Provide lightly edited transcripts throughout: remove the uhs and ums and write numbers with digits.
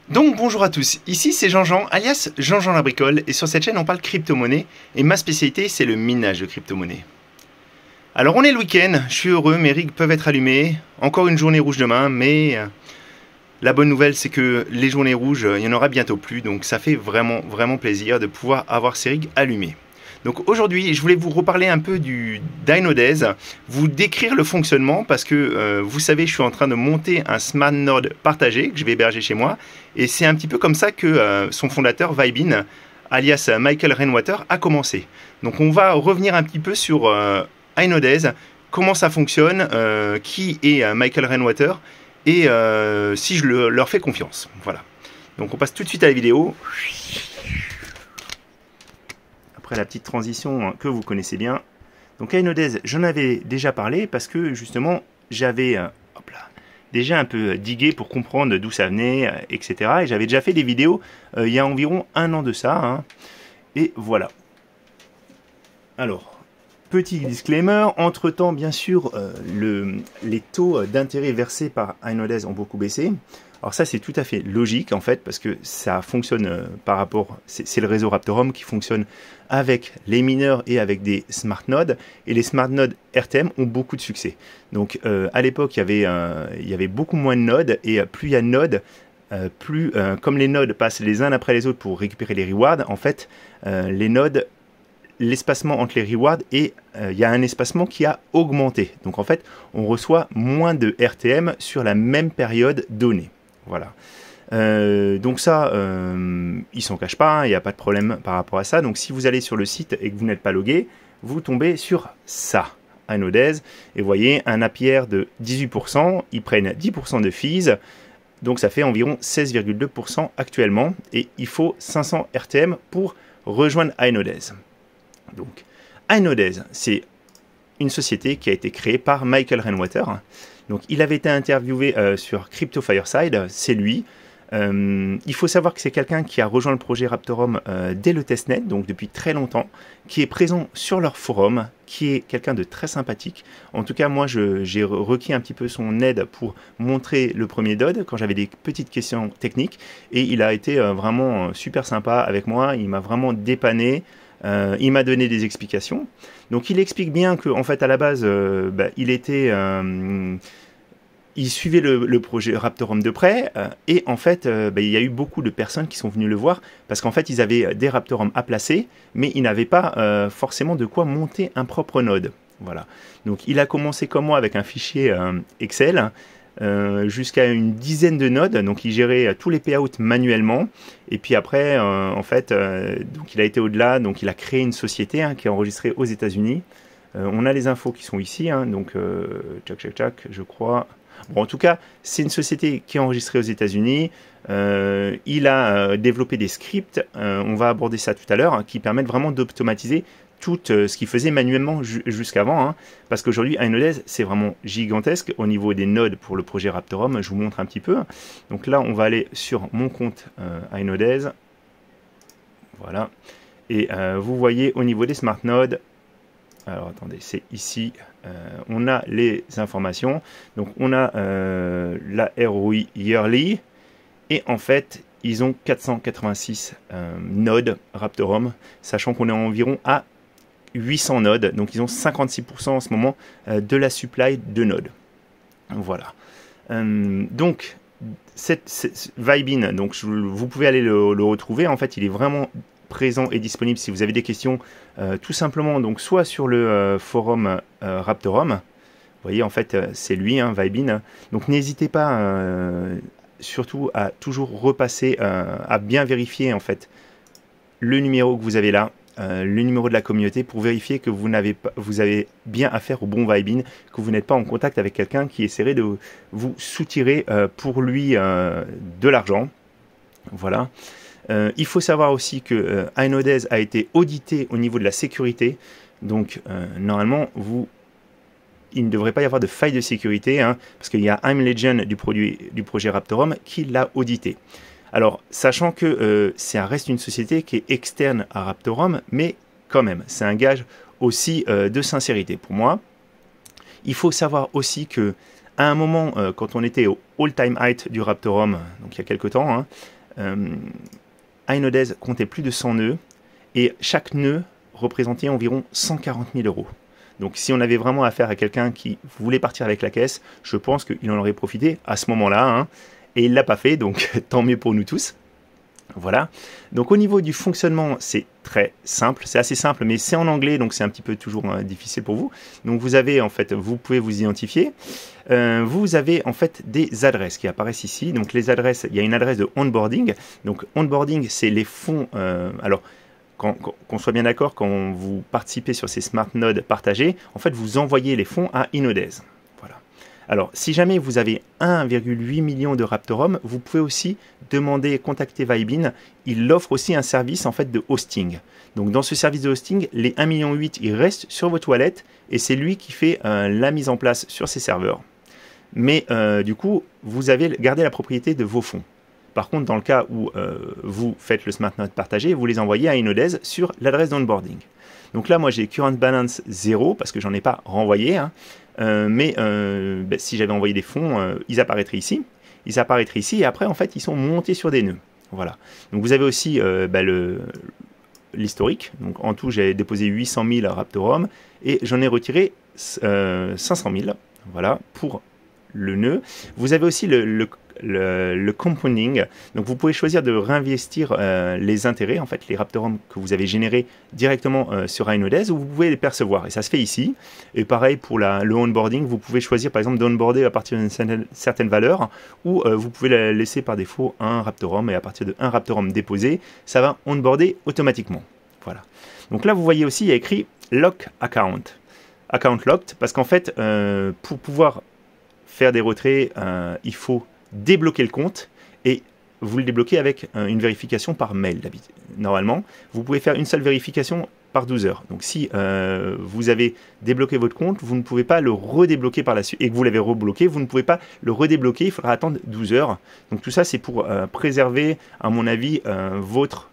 Donc bonjour à tous, ici c'est Jean-Jean, alias Jean-Jean la bricole, et sur cette chaîne on parle crypto-monnaie, et ma spécialité c'est le minage de crypto-monnaie. Alors on est le week-end, je suis heureux, mes rigs peuvent être allumés, encore une journée rouge demain, mais la bonne nouvelle c'est que les journées rouges, il y en aura bientôt plus, donc ça fait vraiment plaisir de pouvoir avoir ces rigs allumés. Donc aujourd'hui, je voulais vous reparler un peu d'Ainodaze, vous décrire le fonctionnement parce que vous savez, je suis en train de monter un smart node partagé que je vais héberger chez moi et c'est un petit peu comme ça que son fondateur Vybin, alias Michael Rainwater, a commencé. Donc on va revenir un petit peu sur Ainodaze, comment ça fonctionne, qui est Michael Rainwater et si je leur fais confiance. Voilà. Donc on passe tout de suite à la vidéo. Après la petite transition que vous connaissez bien. Donc Ainodaze, j'en avais déjà parlé parce que justement j'avais déjà un peu digué pour comprendre d'où ça venait, etc. Et j'avais déjà fait des vidéos il y a environ un an de ça. Hein. Et voilà. Alors, petit disclaimer, entre-temps, bien sûr, les taux d'intérêt versés par Ainodaze ont beaucoup baissé. Alors ça, c'est tout à fait logique, en fait, parce que ça fonctionne par rapport... C'est le réseau Raptorum qui fonctionne avec les mineurs et avec des smart nodes. Et les smart nodes RTM ont beaucoup de succès. Donc, à l'époque, il y avait beaucoup moins de nodes. Et plus il y a de nodes, comme les nodes passent les uns après les autres pour récupérer les rewards, en fait, les nodes... l'espacement entre les rewards et il y a un espacement qui a augmenté. Donc en fait, on reçoit moins de RTM sur la même période donnée. Voilà. Donc ça, il s'en cache pas, il n'y a pas de problème par rapport à ça. Donc si vous allez sur le site et que vous n'êtes pas logué, vous tombez sur ça, Ainodaze, et vous voyez un APR de 18%, ils prennent 10% de fees, donc ça fait environ 16,2% actuellement, et il faut 500 RTM pour rejoindre Ainodaze. Donc, Ainodaze, c'est une société qui a été créée par Michael Rainwater. Donc, il avait été interviewé sur Crypto Fireside, c'est lui. Il faut savoir que c'est quelqu'un qui a rejoint le projet Raptorum dès le testnet, donc depuis très longtemps, qui est présent sur leur forum, qui est quelqu'un de très sympathique. En tout cas, moi, j'ai requis un petit peu son aide pour montrer le premier node quand j'avais des petites questions techniques. Et il a été vraiment super sympa avec moi, il m'a vraiment dépanné. Il m'a donné des explications. Donc il explique bien qu'en fait à la base, il suivait le projet Raptorum de près et en fait il y a eu beaucoup de personnes qui sont venues le voir parce qu'en fait ils avaient des Raptorum à placer mais ils n'avaient pas forcément de quoi monter un propre node. Voilà. Donc il a commencé comme moi avec un fichier Excel. Jusqu'à une dizaine de nodes, donc il gérait tous les payouts manuellement, et puis après, donc il a été au-delà, donc il a créé une société qui est enregistrée aux États-Unis. On a les infos qui sont ici, donc tchac, je crois. Bon, en tout cas, c'est une société qui est enregistrée aux États-Unis. Il a développé des scripts, on va aborder ça tout à l'heure, qui permettent vraiment d'automatiser tout ce qu'il faisait manuellement jusqu'avant, parce qu'aujourd'hui Ainodaze c'est vraiment gigantesque au niveau des nodes pour le projet Raptorum. Je vous montre un petit peu. Donc là on va aller sur mon compte Ainodaze, voilà, et vous voyez au niveau des smart nodes, alors attendez, c'est ici, on a les informations, donc on a la ROI yearly, et en fait ils ont 486 nodes Raptorum, sachant qu'on est environ à 800 nodes, donc ils ont 56% en ce moment de la supply de nodes. Voilà. Donc, Vybin, donc vous pouvez aller le retrouver. En fait, il est vraiment présent et disponible si vous avez des questions, tout simplement, donc soit sur le forum Raptorum. Vous voyez, en fait, c'est lui, Vybin. Donc, n'hésitez pas, surtout, à toujours repasser, à bien vérifier, en fait, le numéro que vous avez là, le numéro de la communauté pour vérifier que vous avez bien affaire au bon Vybin, que vous n'êtes pas en contact avec quelqu'un qui essaierait de vous soutirer pour lui de l'argent. Voilà. Il faut savoir aussi que Ainodaze a été audité au niveau de la sécurité. Donc, normalement, il ne devrait pas y avoir de faille de sécurité, parce qu'il y a I'm Legend du projet Raptorum qui l'a audité. Alors, sachant que ça reste une société qui est externe à Raptorum, mais quand même, c'est un gage aussi de sincérité pour moi. Il faut savoir aussi que À un moment, quand on était au all-time height du Raptorum, donc il y a quelques temps, hein, Inodez comptait plus de 100 nœuds et chaque nœud représentait environ 140 000 euros. Donc si on avait vraiment affaire à quelqu'un qui voulait partir avec la caisse, je pense qu'il en aurait profité à ce moment-là, hein, et il ne l'a pas fait, donc tant mieux pour nous tous. Voilà, donc au niveau du fonctionnement, c'est très simple, c'est assez simple, mais c'est en anglais, donc c'est un petit peu toujours difficile pour vous. Donc vous avez en fait, vous pouvez vous identifier, vous avez en fait des adresses qui apparaissent ici. Donc les adresses, il y a une adresse de onboarding. Donc onboarding, c'est les fonds, alors qu'on soit bien d'accord, quand vous participez sur ces smart nodes partagés, en fait vous envoyez les fonds à Inodez. Voilà. Alors, si jamais vous avez 1,8 million de Raptorum, vous pouvez aussi demander, contacter Vibin. Il offre aussi un service en fait de hosting. Donc, dans ce service de hosting, les 1,8 million, ils restent sur votre wallet et c'est lui qui fait la mise en place sur ces serveurs. Mais du coup, vous avez gardé la propriété de vos fonds. Par contre, dans le cas où vous faites le smart node partagé, vous les envoyez à Inodez sur l'adresse d'onboarding. Donc là, moi, j'ai current balance 0 parce que j'en ai pas renvoyé. Hein. Si j'avais envoyé des fonds, ils apparaîtraient ici. Ils apparaîtraient ici et après, en fait, ils sont montés sur des nœuds. Voilà. Donc vous avez aussi l'historique. Donc en tout, j'ai déposé 800 000 Raptorum et j'en ai retiré 500 000. Voilà, pour le nœud. Vous avez aussi le compounding. Donc vous pouvez choisir de réinvestir les intérêts, en fait, les Raptorum que vous avez générés directement sur Inodez, ou vous pouvez les percevoir. Et ça se fait ici. Et pareil pour le onboarding, vous pouvez choisir par exemple d'onboarder à partir d'une certaine valeur, ou vous pouvez la laisser par défaut un Raptorum, et à partir de un Raptorum déposé, ça va onboarder automatiquement. Voilà. Donc là, vous voyez aussi, il y a écrit Lock Account. Account Locked, parce qu'en fait, pour pouvoir faire des retraits, il faut débloquer le compte et vous le débloquez avec une vérification par mail. Normalement, vous pouvez faire une seule vérification par 12 heures. Donc si vous avez débloqué votre compte, vous ne pouvez pas le redébloquer par la suite, et que vous l'avez rebloqué, vous ne pouvez pas le redébloquer, il faudra attendre 12 heures. Donc tout ça, c'est pour préserver, à mon avis, votre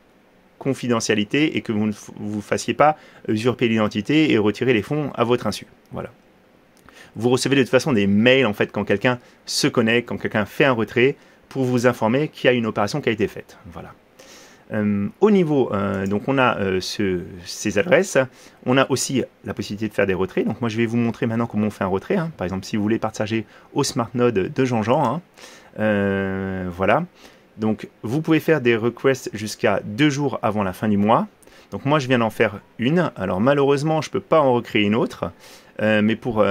confidentialité et que vous ne vous fassiez pas usurper l'identité et retirer les fonds à votre insu. Voilà. Vous recevez de toute façon des mails en fait quand quelqu'un se connecte, quand quelqu'un fait un retrait, pour vous informer qu'il y a une opération qui a été faite. Voilà. Au niveau, donc on a ces adresses, on a aussi la possibilité de faire des retraits. Donc moi je vais vous montrer maintenant comment on fait un retrait. Hein. Par exemple, si vous voulez partager au smart node de Jean-Jean, hein. Voilà. Donc vous pouvez faire des requests jusqu'à 2 jours avant la fin du mois. Donc moi je viens d'en faire une. Alors malheureusement je ne peux pas en recréer une autre. Mais pour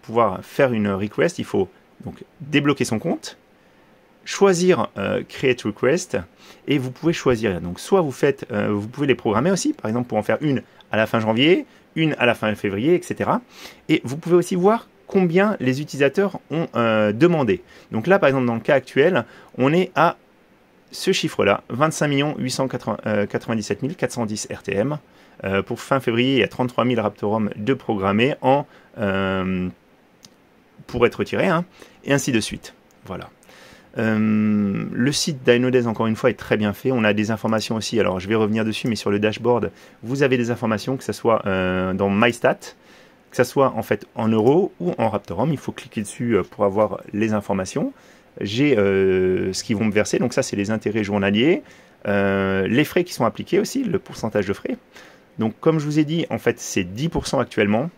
pouvoir faire une request, il faut donc débloquer son compte, choisir Create Request, et vous pouvez choisir. Donc soit vous pouvez les programmer aussi, par exemple pour en faire une à la fin janvier, une à la fin février, etc. Et vous pouvez aussi voir combien les utilisateurs ont demandé. Donc là, par exemple, dans le cas actuel, on est à ce chiffre-là, 25 897 410 RTM. Pour fin février, il y a 33 000 Raptorum de programmés pour être retirés, hein, et ainsi de suite. Voilà. Le site d'Inodez, encore une fois, est très bien fait. On a des informations aussi, alors je vais revenir dessus, mais sur le dashboard, vous avez des informations, que ce soit dans MyStat, que ce soit en fait en euros ou en Raptorum. Il faut cliquer dessus pour avoir les informations. J'ai ce qu'ils vont me verser, donc ça c'est les intérêts journaliers, les frais qui sont appliqués aussi, le pourcentage de frais. Donc comme je vous ai dit, en fait c'est 10% actuellement.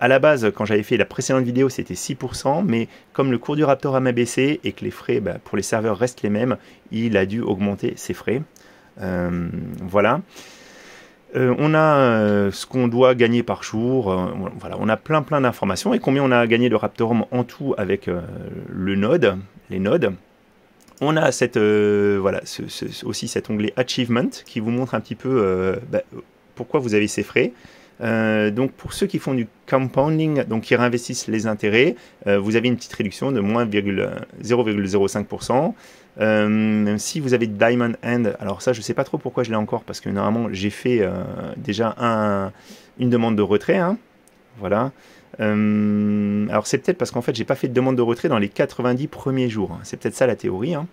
À la base, quand j'avais fait la précédente vidéo, c'était 6%, mais comme le cours du Raptorum a baissé et que les frais pour les serveurs restent les mêmes, il a dû augmenter ses frais. Voilà. On a ce qu'on doit gagner par jour, voilà, on a plein d'informations, et combien on a gagné de Raptorum en tout avec les nodes. On a aussi cet onglet Achievement qui vous montre un petit peu pourquoi vous avez ces frais. Donc pour ceux qui font du compounding, donc qui réinvestissent les intérêts, vous avez une petite réduction de moins 0,05%. Si vous avez Diamond End, alors ça je ne sais pas trop pourquoi je l'ai encore, parce que normalement j'ai fait déjà une demande de retrait, hein. Voilà. Alors c'est peut-être parce qu'en fait j'ai pas fait de demande de retrait dans les 90 premiers jours, hein. C'est peut-être ça la théorie, hein.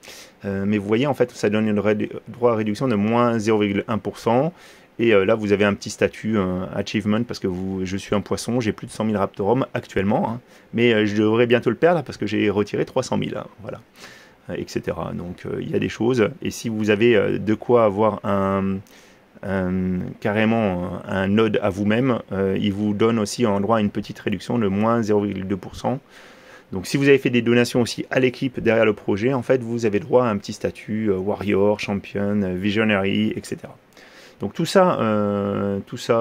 Mais vous voyez en fait ça donne une droit à réduction de moins 0,1%, Et là, vous avez un petit statut achievement parce que je suis un poisson, j'ai plus de 100 000 Raptorum actuellement, hein, mais je devrais bientôt le perdre parce que j'ai retiré 300 000, hein, voilà, etc. Donc il y a des choses, et si vous avez de quoi avoir carrément un node à vous-même, il vous donne aussi en droit à une petite réduction de moins 0,2%. Donc si vous avez fait des donations aussi à l'équipe derrière le projet, en fait vous avez droit à un petit statut warrior, champion, visionary, etc. Donc tout ça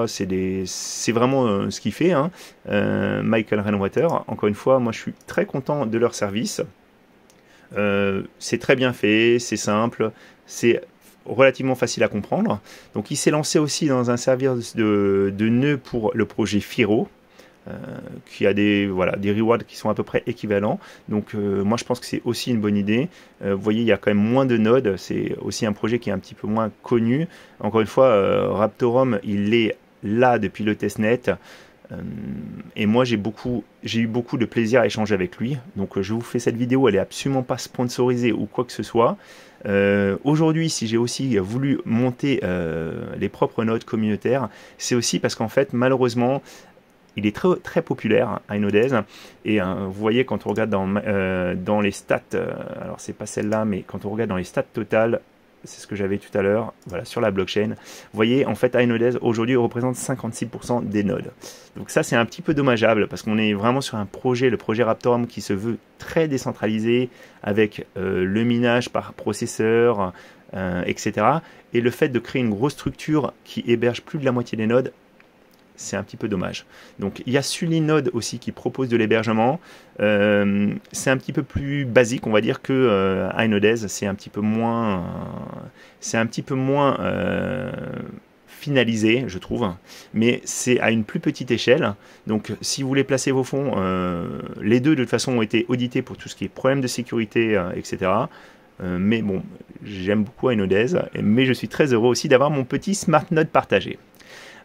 c'est vraiment ce qu'il fait, hein. Michael Rainwater, encore une fois, moi je suis très content de leur service. C'est très bien fait, c'est simple, c'est relativement facile à comprendre. Donc il s'est lancé aussi dans un service de nœud pour le projet Firo, qui a des rewards qui sont à peu près équivalents. Donc moi je pense que c'est aussi une bonne idée. Vous voyez, il y a quand même moins de nodes, c'est aussi un projet qui est un petit peu moins connu. Encore une fois, Raptorum, il est là depuis le testnet. Et moi j'ai eu beaucoup de plaisir à échanger avec lui. Donc je vous fais cette vidéo, elle est absolument pas sponsorisée ou quoi que ce soit. Aujourd'hui, si j'ai aussi voulu monter les propres nodes communautaires, c'est aussi parce qu'en fait malheureusement il est très, très populaire, Inodez, et vous voyez quand on regarde dans les stats, alors c'est pas celle-là, mais quand on regarde dans les stats totales, c'est ce que j'avais tout à l'heure, voilà, sur la blockchain, vous voyez, en fait, Inodez, aujourd'hui, représente 56% des nodes. Donc ça, c'est un petit peu dommageable, parce qu'on est vraiment sur un projet, le projet Raptorum, qui se veut très décentralisé, avec le minage par processeur, etc. Et le fait de créer une grosse structure qui héberge plus de la moitié des nodes, c'est un petit peu dommage. Donc il y a Sulinode aussi qui propose de l'hébergement. C'est un petit peu plus basique, on va dire, que Inodez. C'est un petit peu moins, finalisé, je trouve. Mais c'est à une plus petite échelle. Donc si vous voulez placer vos fonds, les deux de toute façon ont été audités pour tout ce qui est problème de sécurité, etc. Mais bon, j'aime beaucoup Inodez. Mais je suis très heureux aussi d'avoir mon petit smart node partagé.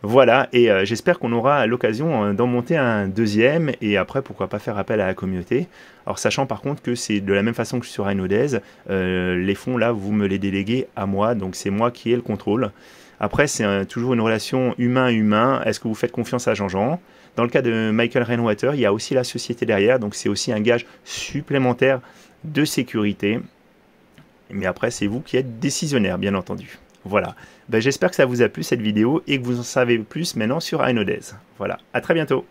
Voilà, et j'espère qu'on aura l'occasion d'en monter un deuxième, et après, pourquoi pas faire appel à la communauté. Alors, sachant par contre que c'est de la même façon que sur Inodez, les fonds, là, vous me les déléguez à moi, donc c'est moi qui ai le contrôle. Après, c'est toujours une relation humain-humain. Est-ce que vous faites confiance à Jean-Jean? Dans le cas de Michael Rainwater, il y a aussi la société derrière, donc c'est aussi un gage supplémentaire de sécurité. Mais après, c'est vous qui êtes décisionnaire, bien entendu. Voilà, ben, j'espère que ça vous a plu cette vidéo et que vous en savez plus maintenant sur Inodez. Voilà, à très bientôt.